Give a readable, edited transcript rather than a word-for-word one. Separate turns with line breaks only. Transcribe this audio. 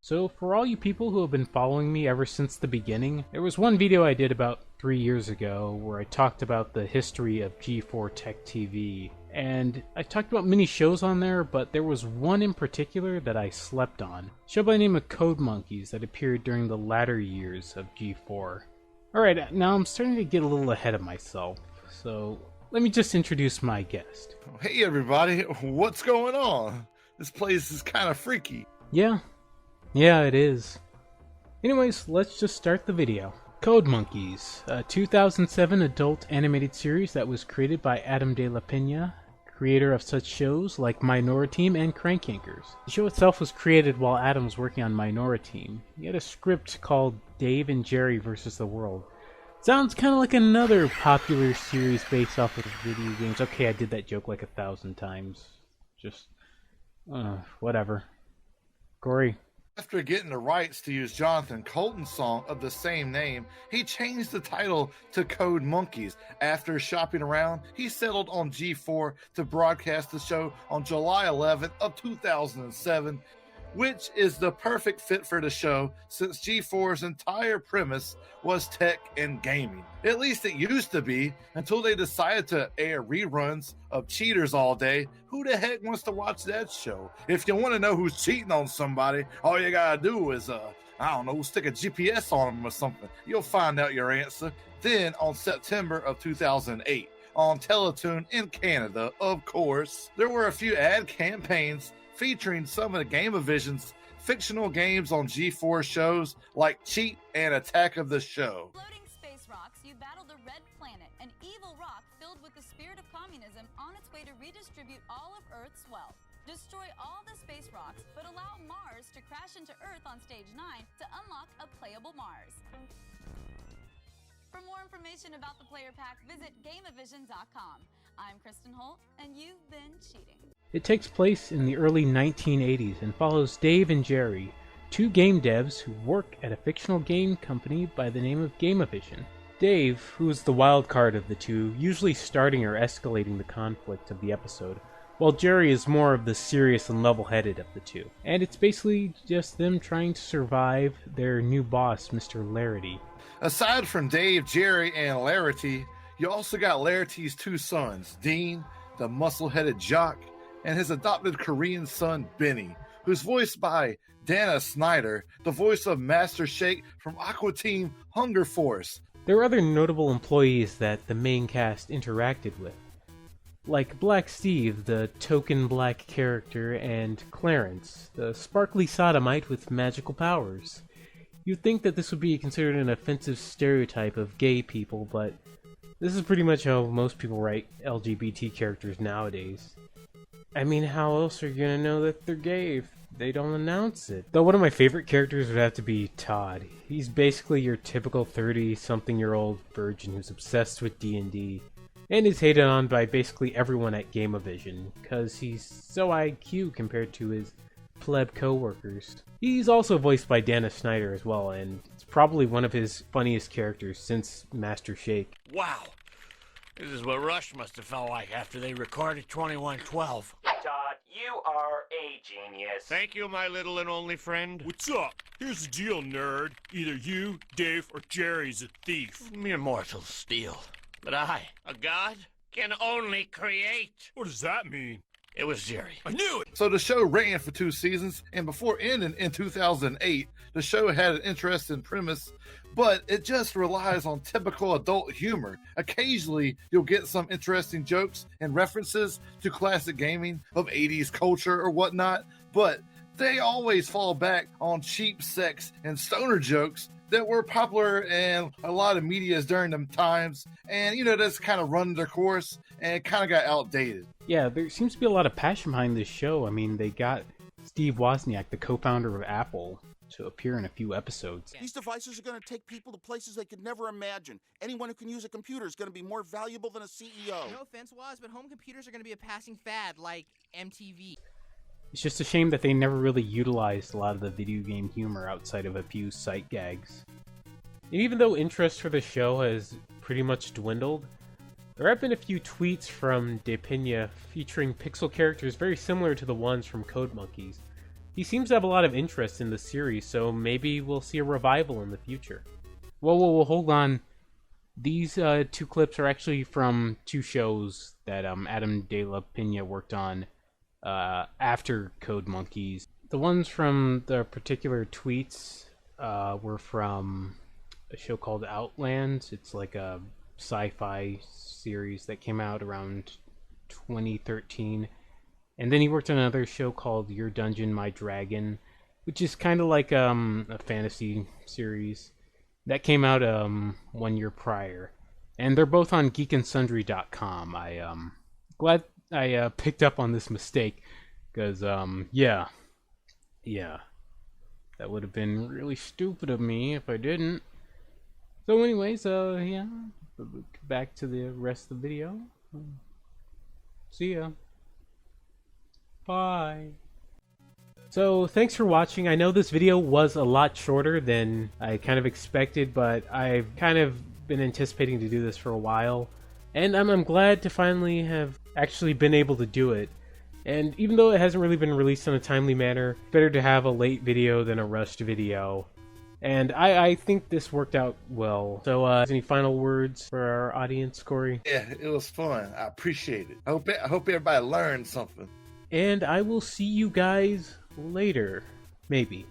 So for all you people who have been following me ever since the beginning, there was one video I did about 3 years ago where I talked about the history of G4 Tech TV, and I talked about many shows on there, but there was one in particular that I slept on. A show by the name of Code Monkeys that appeared during the latter years of G4. Alright, now I'm starting to get a little ahead of myself, so let me just introduce my guest.
Hey everybody, what's going on? This place is kind of freaky.
Yeah, it is. Anyways, let's just start the video. Code Monkeys, a 2007 adult animated series that was created by Adam de la Pena, creator of such shows like Minora Team and Crank Yankers. The show itself was created while Adam was working on Minora Team. He had a script called Dave and Jerry vs. the World. Sounds kind of like another popular series based off of video games. Okay, I did that joke like 1,000 times. Just, whatever. Cory.
After getting the rights to use Jonathan Colton's song of the same name, he changed the title to Code Monkeys. After shopping around, he settled on G4 to broadcast the show on July 11th of 2007, which is the perfect fit for the show since G4's entire premise was tech and gaming. At least it used to be, until they decided to air reruns of Cheaters all day. Who the heck wants to watch that show? If you want to know who's cheating on somebody, all you gotta do is, stick a GPS on them or something. You'll find out your answer. Then on September of 2008, on Teletoon in Canada, of course, there were a few ad campaigns featuring some of the Gameavision's fictional games on G4 shows like Cheat and Attack of the Show.
Floating space rocks, you battle the Red Planet, an evil rock filled with the spirit of communism on its way to redistribute all of Earth's wealth. Destroy all the space rocks, but allow Mars to crash into Earth on Stage 9 to unlock a playable Mars. For more information about the player pack, visit Gameavision.com. I'm Kristen Holt, and you've been cheating.
It takes place in the early 1980s and follows Dave and Jerry, two game devs who work at a fictional game company by the name of Gameavision. Dave, who is the wild card of the two, usually starting or escalating the conflict of the episode, while Jerry is more of the serious and level-headed of the two. And it's basically just them trying to survive their new boss, Mr. Larity.
Aside from Dave, Jerry, and Larity, you also got Larity's two sons, Dean, the muscle-headed jock, and his adopted Korean son, Benny, who's voiced by Dana Snyder, the voice of Master Shake from Aqua Team Hunger Force.
There were other notable employees that the main cast interacted with, like Black Steve, the token black character, and Clarence, the sparkly sodomite with magical powers. You'd think that this would be considered an offensive stereotype of gay people, but this is pretty much how most people write LGBT characters nowadays. I mean, how else are you gonna know that they're gay if they don't announce it? Though one of my favorite characters would have to be Todd. He's basically your typical 30-something-year-old virgin who's obsessed with D&D, and is hated on by basically everyone at Gameavision, because he's so IQ compared to his pleb co-workers. He's also voiced by Dana Snyder as well, and it's probably one of his funniest characters since Master Shake.
Wow. This is what Rush must have felt like after they recorded 2112.
Todd, you are a genius.
Thank you, my little and only friend.
What's up? Here's the deal, nerd. Either you, Dave, or Jerry's a thief.
Mere mortals steal. But I, a god, can only create.
What does that mean?
It was Jerry.
I knew it!
So the show ran for 2 seasons, and before ending in 2008, the show had an interesting premise, but it just relies on typical adult humor. Occasionally, you'll get some interesting jokes and references to classic gaming of 80s culture or whatnot, but they always fall back on cheap sex and stoner jokes that were popular in a lot of medias during them times, and that's kind of run their course and kind of got outdated.
Yeah, there seems to be a lot of passion behind this show. I mean, they got Steve Wozniak, the co-founder of Apple, to appear in a few episodes.
These devices are going to take people to places they could never imagine. Anyone who can use a computer is going to be more valuable than a CEO.
No offense, Woz, but home computers are going to be a passing fad, like MTV.
It's just a shame that they never really utilized a lot of the video game humor outside of a few sight gags. And even though interest for the show has pretty much dwindled, there have been a few tweets from De Pena featuring pixel characters very similar to the ones from Code Monkeys. he seems to have a lot of interest in the series, so maybe we'll see a revival in the future.
Whoa, hold on. These two clips are actually from two shows that Adam De La Pena worked on after Code Monkeys. The ones from the particular tweets were from a show called Outland. It's like a sci-fi series that came out around 2013. And then he worked on another show called Your Dungeon, My Dragon, which is kind of like a fantasy series that came out 1 year prior. And they're both on geekandsundry.com. Glad I picked up on this mistake, because yeah, that would have been really stupid of me if I didn't. So anyways, yeah, back to the rest of the video. See ya. Bye. So thanks for watching. I know this video was a lot shorter than I kind of expected, but I've kind of been anticipating to do this for a while, and I'm glad to finally have actually been able to do it. And even though it hasn't really been released in a timely manner, better to have a late video than a rushed video. And I think this worked out well. So any final words for our audience, Cory?
Yeah, it was fun. I appreciate it. I hope everybody learned something.
And I will see you guys later. Maybe.